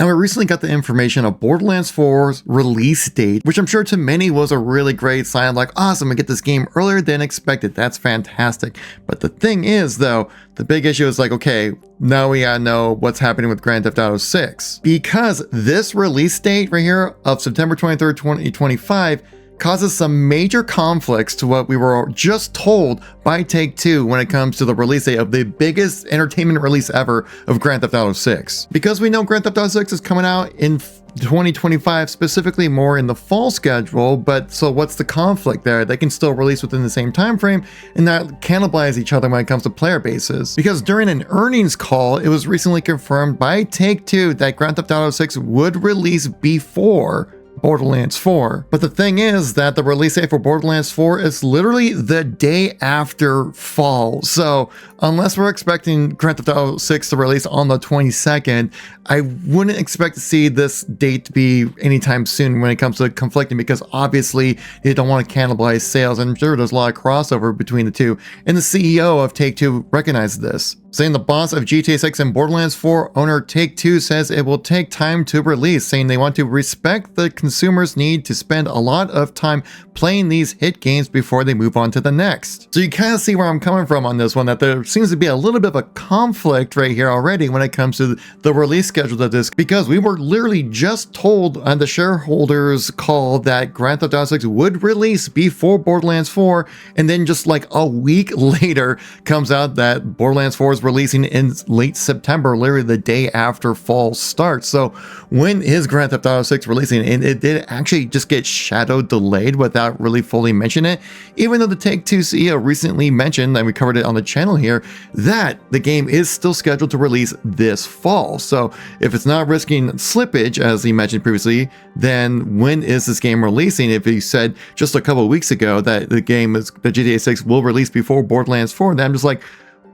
Now, we recently got the information of Borderlands 4's release date, which I'm sure to many was a really great sign, like, awesome, I get this game earlier than expected. That's fantastic. But the thing is, though, the big issue is like, okay, now we gotta know what's happening with Grand Theft Auto 6. Because this release date right here of September 23rd, 2025 causes some major conflicts to what we were just told by Take-Two when it comes to the release date of the biggest entertainment release ever of Grand Theft Auto 6. Because we know Grand Theft Auto 6 is coming out in 2025, specifically more in the fall schedule, but so what's the conflict there? They can still release within the same time frame and not cannibalize each other when it comes to player bases. Because during an earnings call, it was recently confirmed by Take-Two that Grand Theft Auto 6 would release before Borderlands 4. But the thing is that the release date for Borderlands 4 is literally the day after fall. So unless we're expecting Grand Theft Auto 6 to release on the 22nd, I wouldn't expect to see this date to be anytime soon when it comes to conflicting, because obviously they don't want to cannibalize sales. I'm sure there's a lot of crossover between the two. And the CEO of Take-Two recognized this, saying the boss of GTA 6 and Borderlands 4 owner Take-Two says it will take time to release, saying they want to respect the consumer's need to spend a lot of time playing these hit games before they move on to the next. So you kind of see where I'm coming from on this one, that there seems to be a little bit of a conflict right here already when it comes to the release schedule of this, because we were literally just told on the shareholders call that Grand Theft Auto 6 would release before Borderlands 4, and then just like a week later comes out that Borderlands 4 is releasing in late September, literally the day after fall starts. So when is Grand Theft Auto 6 releasing? And it did actually just get shadow delayed without really fully mentioning it, even though the Take-Two CEO recently mentioned, and we covered it on the channel here, that the game is still scheduled to release this fall. So if it's not risking slippage, as he mentioned previously, then when is this game releasing? If he said just a couple of weeks ago that the GTA 6 will release before Borderlands 4, then I'm just like,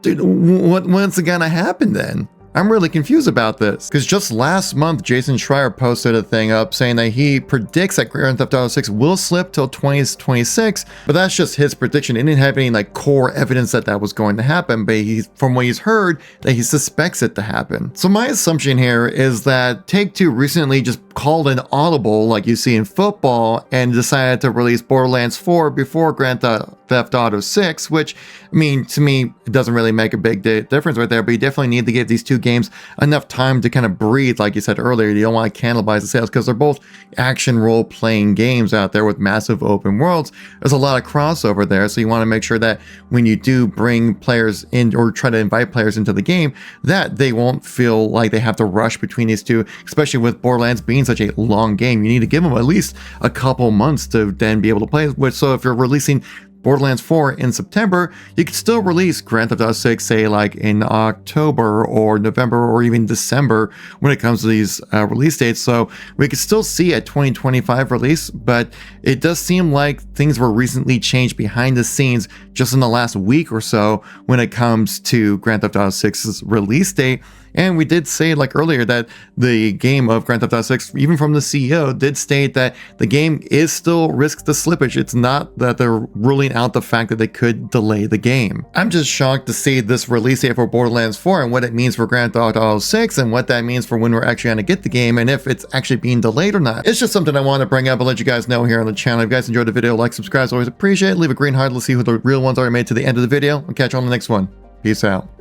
dude, what's gonna happen then? I'm really confused about this, because just last month, Jason Schreier posted a thing up saying that he predicts that Grand Theft Auto 6 will slip till 2026, but that's just his prediction. He didn't have any like core evidence that that was going to happen, but from what he's heard, that he suspects it to happen. So my assumption here is that Take-Two recently just called an audible like you see in football and decided to release Borderlands 4 before Grand Theft Auto 6, which, I mean, to me, it doesn't really make a big difference right there, but you definitely need to give these two games enough time to kind of breathe. Like you said earlier, you don't want to cannibalize the sales, because they're both action role-playing games out there with massive open worlds. There's a lot of crossover there, so you want to make sure that when you do bring players in or try to invite players into the game, that they won't feel like they have to rush between these two, especially with Borderlands being such a long game. You need to give them at least a couple months to then be able to play it. So if you're releasing Borderlands 4 in September, you could still release Grand Theft Auto 6, say like in October or November or even December when it comes to these release dates. So we could still see a 2025 release, but it does seem like things were recently changed behind the scenes just in the last week or so when it comes to Grand Theft Auto 6's release date. And we did say like earlier that the game of Grand Theft Auto 6, even from the CEO, did state that the game is still risks the slippage. It's not that they're ruling out the fact that they could delay the game. I'm just shocked to see this release date for Borderlands 4 and what it means for Grand Theft Auto 6 and what that means for when we're actually going to get the game and if it's actually being delayed or not. It's just something I want to bring up and let you guys know here on the channel. If you guys enjoyed the video, like, subscribe, always appreciate it. Leave a green heart. Let's see who the real ones are made to the end of the video. I'll catch you on the next one. Peace out.